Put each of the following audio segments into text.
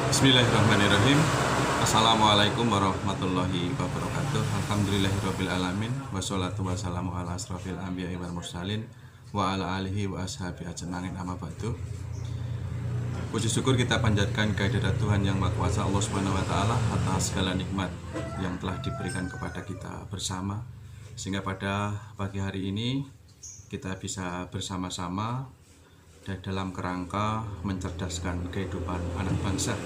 Bismillahirrahmanirrahim. Assalamualaikum warahmatullahi wabarakatuh. Alhamdulillahirabbil alamin wassalatu wassalamu ala asrofil anbiya'i wal mursalin wa ala alihi wa ashabihi ajmain, amma ba'du. Puji syukur kita panjatkan kehadirat Tuhan yang Maha Kuasa, Allah Subhanahu wa taala, atas segala nikmat yang telah diberikan kepada kita bersama, sehingga pada pagi hari ini kita bisa bersama-sama dan dalam kerangka mencerdaskan kehidupan anak bangsa,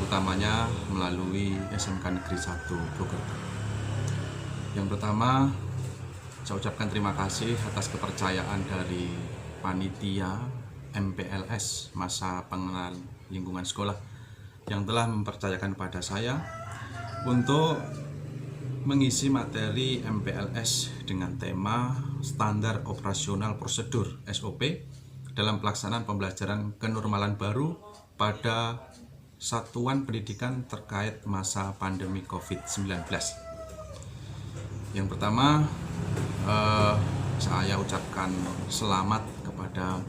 utamanya melalui SMK Negeri 1 Purwokerto. Yang pertama, saya ucapkan terima kasih atas kepercayaan dari panitia MPLS, Masa Pengenalan Lingkungan Sekolah, yang telah mempercayakan pada saya untuk mengisi materi MPLS dengan tema Standar Operasional Prosedur (SOP) dalam pelaksanaan pembelajaran kenormalan baru pada satuan pendidikan terkait masa pandemi COVID-19. Yang pertama, saya ucapkan selamat kepada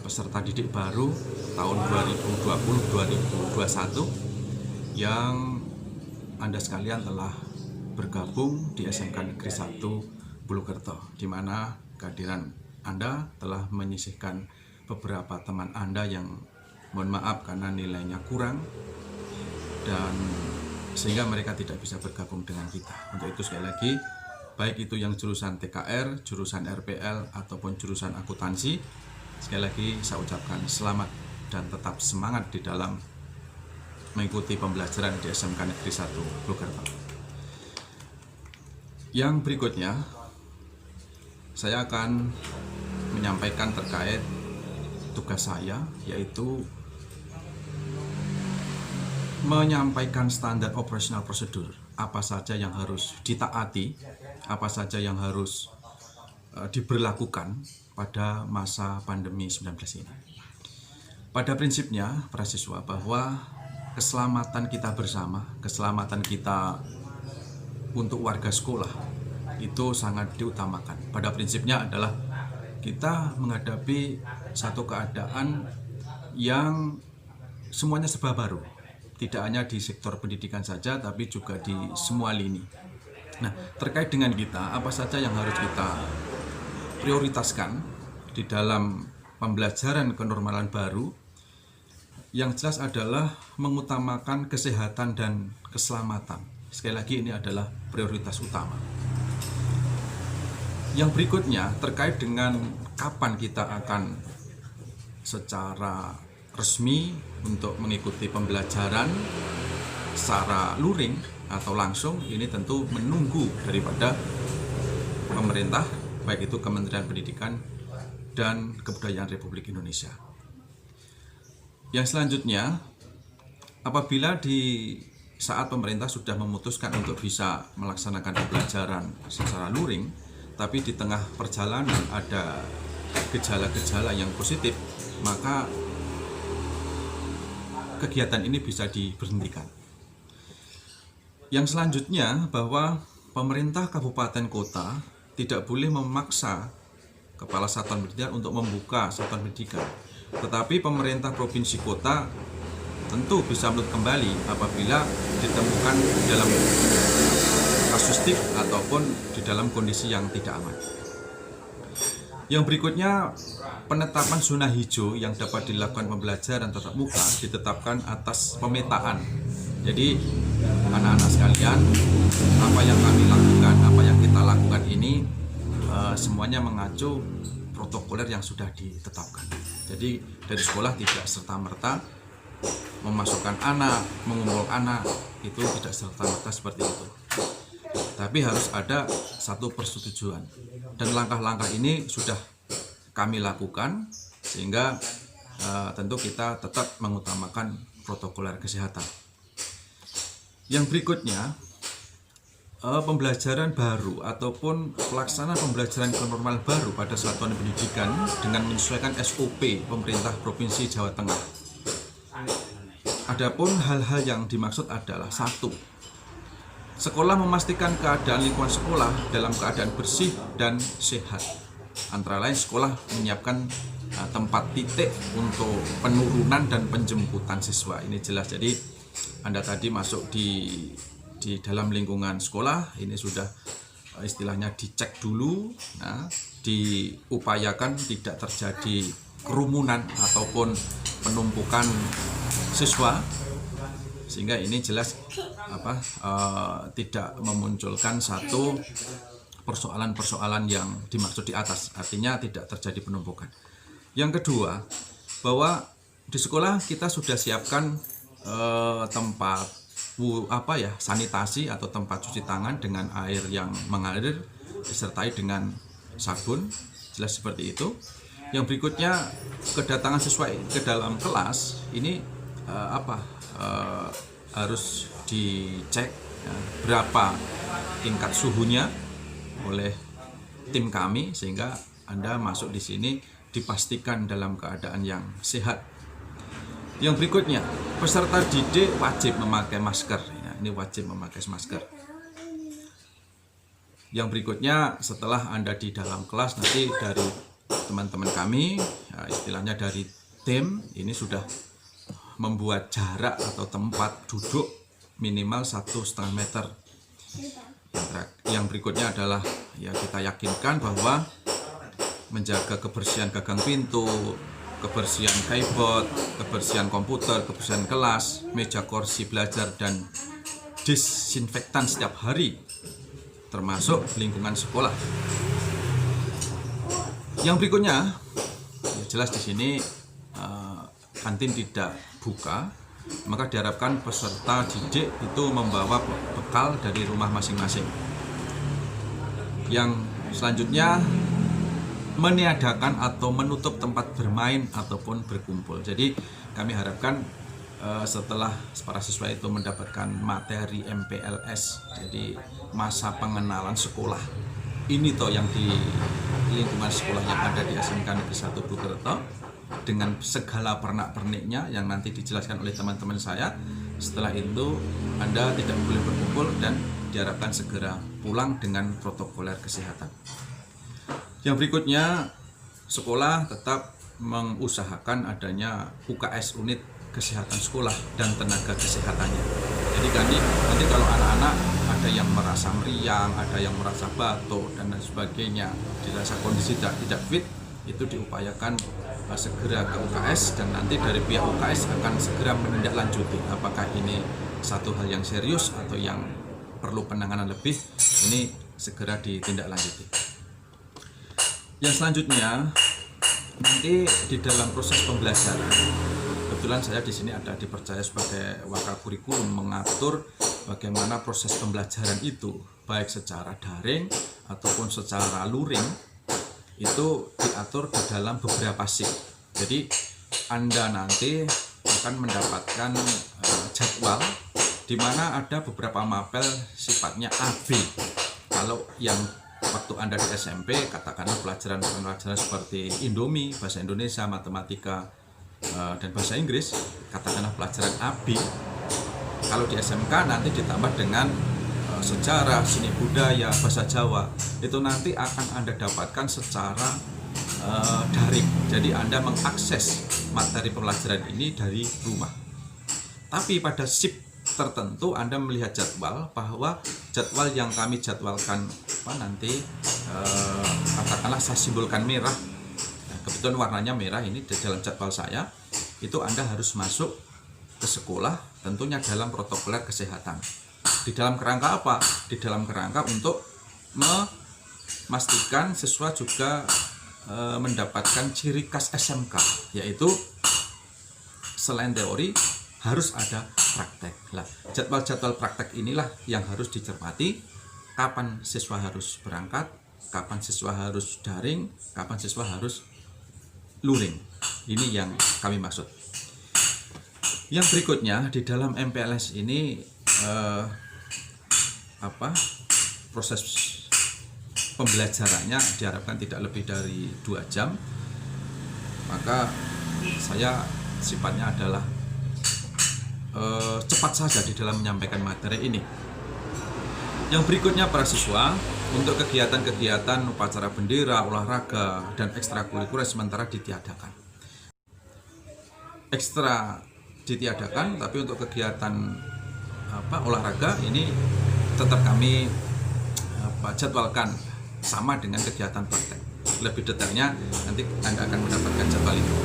peserta didik baru tahun 2020-2021 yang Anda sekalian telah bergabung di SMK Negeri 1 Purwokerto, di mana kehadiran Anda telah menyisihkan beberapa teman Anda yang mohon maaf karena nilainya kurang dan sehingga mereka tidak bisa bergabung dengan kita. Untuk itu sekali lagi, baik itu yang jurusan TKR, jurusan RPL ataupun jurusan akuntansi, sekali lagi saya ucapkan selamat dan tetap semangat di dalam mengikuti pembelajaran di SMK Negeri 1 Purwokerto. Yang berikutnya, saya akan menyampaikan terkait tugas saya, yaitu menyampaikan standar operasional prosedur, apa saja yang harus ditaati, apa saja yang harus diberlakukan pada masa pandemi 19 ini. Pada prinsipnya, para siswa, bahwa keselamatan kita bersama, keselamatan kita untuk warga sekolah itu sangat diutamakan. Pada prinsipnya adalah kita menghadapi satu keadaan yang semuanya serba baru, tidak hanya di sektor pendidikan saja, tapi juga di semua lini. Nah, terkait dengan kita, apa saja yang harus kita prioritaskan di dalam pembelajaran kenormalan baru? Yang jelas adalah mengutamakan kesehatan dan keselamatan. Sekali lagi, ini adalah prioritas utama. Yang berikutnya terkait dengan kapan kita akan secara resmi untuk mengikuti pembelajaran secara luring atau langsung, ini tentu menunggu daripada pemerintah, baik itu Kementerian Pendidikan dan Kebudayaan Republik Indonesia. Yang selanjutnya, apabila di saat pemerintah sudah memutuskan untuk bisa melaksanakan pembelajaran secara luring, tapi di tengah perjalanan ada gejala-gejala yang positif, maka kegiatan ini bisa diberhentikan. Yang selanjutnya, bahwa pemerintah kabupaten kota tidak boleh memaksa kepala satuan pendidikan untuk membuka satuan pendidikan, tetapi pemerintah provinsi kota tentu bisa menutup kembali apabila ditemukan dalam kasustif ataupun di dalam kondisi yang tidak aman. Yang berikutnya, penetapan zona hijau yang dapat dilakukan pembelajaran tatap muka ditetapkan atas pemetaan. Jadi anak-anak sekalian, apa yang kami lakukan, apa yang kita lakukan ini semuanya mengacu protokoler yang sudah ditetapkan. Jadi dari sekolah tidak serta-merta memasukkan anak, mengumpulkan anak, itu tidak serta-merta seperti itu. Tapi harus ada satu persetujuan, dan langkah-langkah ini sudah kami lakukan sehingga tentu kita tetap mengutamakan protokoler kesehatan. Yang berikutnya, pembelajaran baru ataupun pelaksanaan pembelajaran kenormalan baru pada satuan pendidikan dengan menyesuaikan SOP pemerintah Provinsi Jawa Tengah. Adapun hal-hal yang dimaksud adalah: 1. Sekolah memastikan keadaan lingkungan sekolah dalam keadaan bersih dan sehat. Antara lain, sekolah menyiapkan tempat titik untuk penurunan dan penjemputan siswa. Ini jelas. Jadi Anda tadi masuk di dalam lingkungan sekolah, ini sudah istilahnya dicek dulu, nah, diupayakan tidak terjadi kerumunan ataupun penumpukan siswa, sehingga ini jelas tidak memunculkan satu persoalan-persoalan yang dimaksud di atas, artinya tidak terjadi penumpukan. Yang kedua, bahwa di sekolah kita sudah siapkan tempat sanitasi atau tempat cuci tangan dengan air yang mengalir disertai dengan sabun, jelas seperti itu. Yang berikutnya, kedatangan siswa ke dalam kelas ini harus dicek berapa tingkat suhunya oleh tim kami, sehingga Anda masuk di sini dipastikan dalam keadaan yang sehat. Yang berikutnya, peserta didik wajib memakai masker. Ya, ini wajib memakai masker. Yang berikutnya, setelah Anda di dalam kelas, nanti dari teman-teman kami, ya, istilahnya dari tim, ini sudah membuat jarak atau tempat duduk minimal 1,5 meter. Yang berikutnya adalah ya kita yakinkan bahwa menjaga kebersihan gagang pintu, kebersihan keyboard, kebersihan komputer, kebersihan kelas, meja kursi belajar, dan disinfektan setiap hari, termasuk lingkungan sekolah. Yang berikutnya, ya jelas di sini kantin tidak buka, maka diharapkan peserta didik itu membawa bekal dari rumah masing-masing. Yang selanjutnya, meniadakan atau menutup tempat bermain ataupun berkumpul. Jadi kami harapkan setelah para siswa itu mendapatkan materi MPLS, jadi masa pengenalan sekolah, ini toh yang di lingkungan sekolah yang ada di SMK Negeri 1 Bukerto, dengan segala pernak-perniknya yang nanti dijelaskan oleh teman-teman saya. Setelah itu Anda tidak boleh berkumpul dan diharapkan segera pulang dengan protokoler kesehatan. Yang berikutnya, sekolah tetap mengusahakan adanya UKS, unit kesehatan sekolah, dan tenaga kesehatannya. Jadi nanti kalau anak-anak ada yang merasa meriang, ada yang merasa batuk dan lain sebagainya, dirasa kondisi tidak fit, itu diupayakan segera ke UKS, dan nanti dari pihak UKS akan segera menindaklanjuti apakah ini satu hal yang serius atau yang perlu penanganan lebih, ini segera ditindaklanjuti. Yang selanjutnya, nanti di dalam proses pembelajaran, kebetulan saya di sini ada dipercaya sebagai wakakurikulum mengatur bagaimana proses pembelajaran itu, baik secara daring ataupun secara luring, itu diatur di dalam beberapa shift. Jadi Anda nanti akan mendapatkan jadwal di mana ada beberapa mapel sifatnya AB. Kalau yang waktu Anda di SMP, katakanlah pelajaran seperti Indomie, bahasa Indonesia, matematika, dan bahasa Inggris, katakanlah pelajaran AB. Kalau di SMK nanti ditambah dengan sejarah, seni budaya, bahasa Jawa, itu nanti akan Anda dapatkan secara daring. Jadi Anda mengakses materi pembelajaran ini dari rumah. Tapi pada shift tertentu Anda melihat jadwal, bahwa jadwal yang kami jadwalkan nanti katakanlah saya simbolkan merah. Nah, kebetulan warnanya merah ini di dalam jadwal saya, itu Anda harus masuk ke sekolah tentunya dalam protokoler kesehatan. Di dalam kerangka apa? Di dalam kerangka untuk memastikan siswa juga mendapatkan ciri khas SMK, yaitu selain teori harus ada praktek. Nah, jadwal-jadwal praktek inilah yang harus dicermati. Kapan siswa harus berangkat, kapan siswa harus daring, kapan siswa harus luring. Ini yang kami maksud. Yang berikutnya, di dalam MPLS ini proses pembelajarannya diharapkan tidak lebih dari 2 jam. Maka saya sifatnya adalah cepat saja di dalam menyampaikan materi ini. Yang berikutnya para siswa, untuk kegiatan-kegiatan upacara bendera, olahraga, dan ekstrakurikuler sementara ditiadakan. Ekstra ditiadakan, tapi untuk kegiatan olahraga ini tetap kami jadwalkan sama dengan kegiatan praktek. Lebih detailnya nanti Anda akan mendapatkan jadwal itu.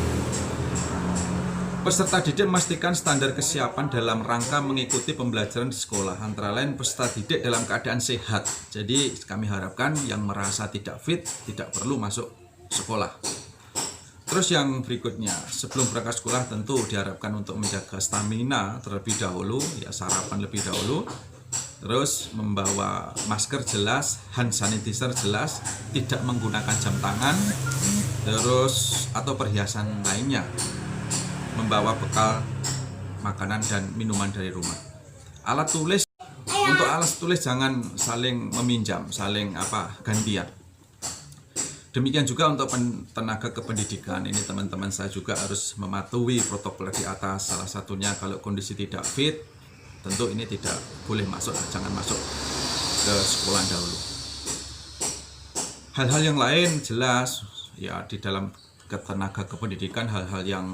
Peserta didik memastikan standar kesiapan dalam rangka mengikuti pembelajaran di sekolah. Antara lain peserta didik dalam keadaan sehat. Jadi kami harapkan yang merasa tidak fit tidak perlu masuk sekolah. Terus yang berikutnya, sebelum berangkat sekolah tentu diharapkan untuk menjaga stamina terlebih dahulu, ya sarapan lebih dahulu. Terus membawa masker jelas, hand sanitizer jelas, tidak menggunakan jam tangan, terus atau perhiasan lainnya. Membawa bekal makanan dan minuman dari rumah. Alat tulis, untuk alat tulis jangan saling meminjam, saling gantian. Demikian juga untuk tenaga kependidikan, ini teman-teman saya juga harus mematuhi protokol di atas. Salah satunya kalau kondisi tidak fit, tentu ini tidak boleh masuk, jangan masuk ke sekolah dahulu. Hal-hal yang lain jelas ya di dalam tenaga kependidikan, hal-hal yang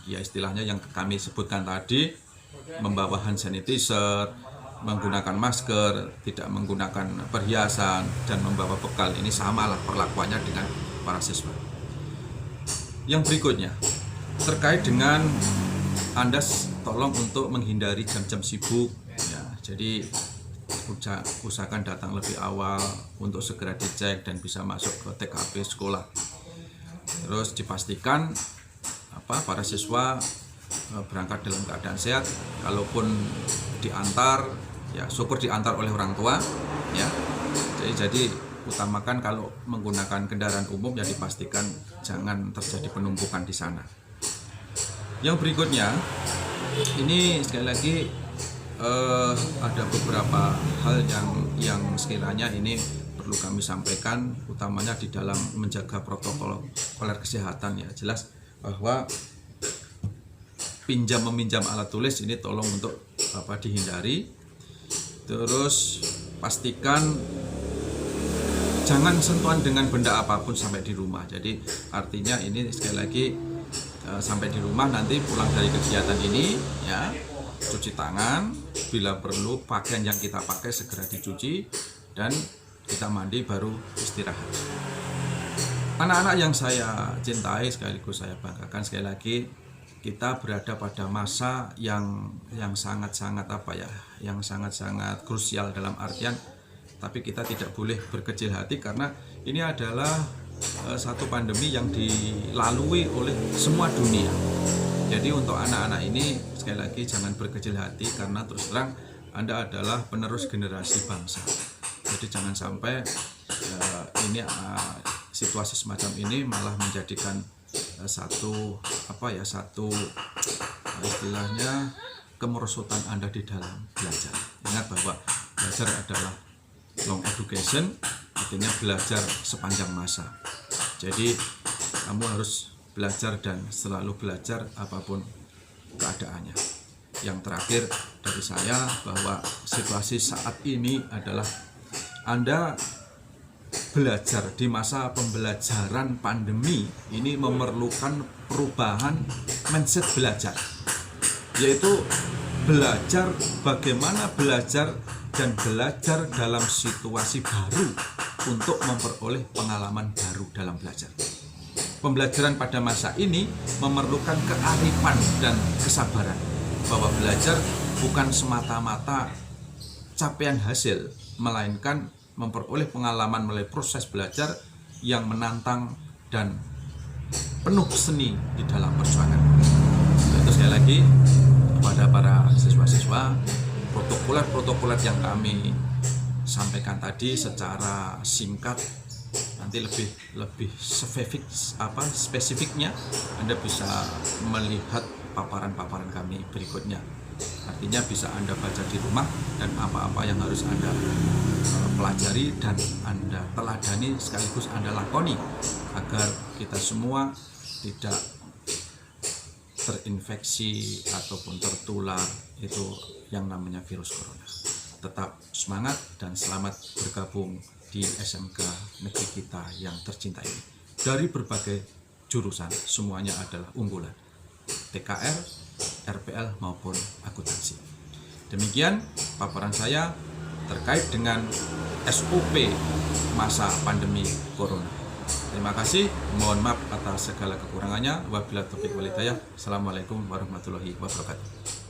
ya istilahnya yang kami sebutkan tadi, membawa hand sanitizer, menggunakan masker, tidak menggunakan perhiasan, dan membawa bekal, ini samalah perlakuannya dengan para siswa. Yang berikutnya terkait dengan Anda tolong untuk menghindari jam-jam sibuk ya, jadi usahakan datang lebih awal untuk segera dicek dan bisa masuk ke TKP sekolah. Terus dipastikan para siswa berangkat dalam keadaan sehat. Kalaupun diantar, ya syukur diantar oleh orang tua, ya. Jadi utamakan kalau menggunakan kendaraan umum ya dipastikan jangan terjadi penumpukan di sana. Yang berikutnya, ini sekali lagi ada beberapa hal yang sekiranya ini perlu kami sampaikan, utamanya di dalam menjaga protokol kesehatan ya. Jelas bahwa meminjam alat tulis ini tolong untuk dihindari. Terus pastikan jangan sentuhan dengan benda apapun sampai di rumah. Jadi artinya ini sekali lagi sampai di rumah nanti pulang dari kegiatan ini ya cuci tangan, bila perlu pakaian yang kita pakai segera dicuci dan kita mandi baru istirahat. Anak-anak yang saya cintai sekaligus saya banggakan, sekali lagi kita berada pada masa yang sangat-sangat yang sangat-sangat krusial dalam artian, tapi kita tidak boleh berkecil hati karena ini adalah satu pandemi yang dilalui oleh semua dunia. Jadi untuk anak-anak ini sekali lagi jangan berkecil hati karena terus terang Anda adalah penerus generasi bangsa. Jadi jangan sampai situasi semacam ini malah menjadikan satu istilahnya kemerosotan Anda di dalam belajar. Ingat bahwa belajar adalah long education, artinya belajar sepanjang masa. Jadi kamu harus belajar dan selalu belajar apapun keadaannya. Yang terakhir dari saya bahwa situasi saat ini adalah Anda belajar di masa pembelajaran pandemi ini memerlukan perubahan mindset belajar, yaitu belajar bagaimana belajar dan belajar dalam situasi baru untuk memperoleh pengalaman baru dalam belajar. Pembelajaran pada masa ini memerlukan kearifan dan kesabaran, bahwa belajar bukan semata-mata capaian hasil, melainkan memperoleh pengalaman melalui proses belajar yang menantang dan penuh seni di dalam perjuangan. Itu sekali lagi kepada para siswa-siswa, protokoler yang kami sampaikan tadi secara singkat, nanti lebih spesifiknya Anda bisa melihat paparan-paparan kami berikutnya. Artinya bisa Anda baca di rumah dan apa-apa yang harus Anda pelajari dan Anda teladani sekaligus Anda lakoni agar kita semua tidak terinfeksi ataupun tertular itu yang namanya virus corona. tetap semangat dan selamat bergabung di SMK negeri kita yang tercinta ini. Dari berbagai jurusan semuanya adalah unggulan, TKR, RPL maupun akuntansi. Demikian paparan saya terkait dengan SOP masa pandemi Corona. Terima kasih, mohon maaf atas segala kekurangannya. Wabillahi taufiq wal hidayah. Assalamualaikum warahmatullahi wabarakatuh.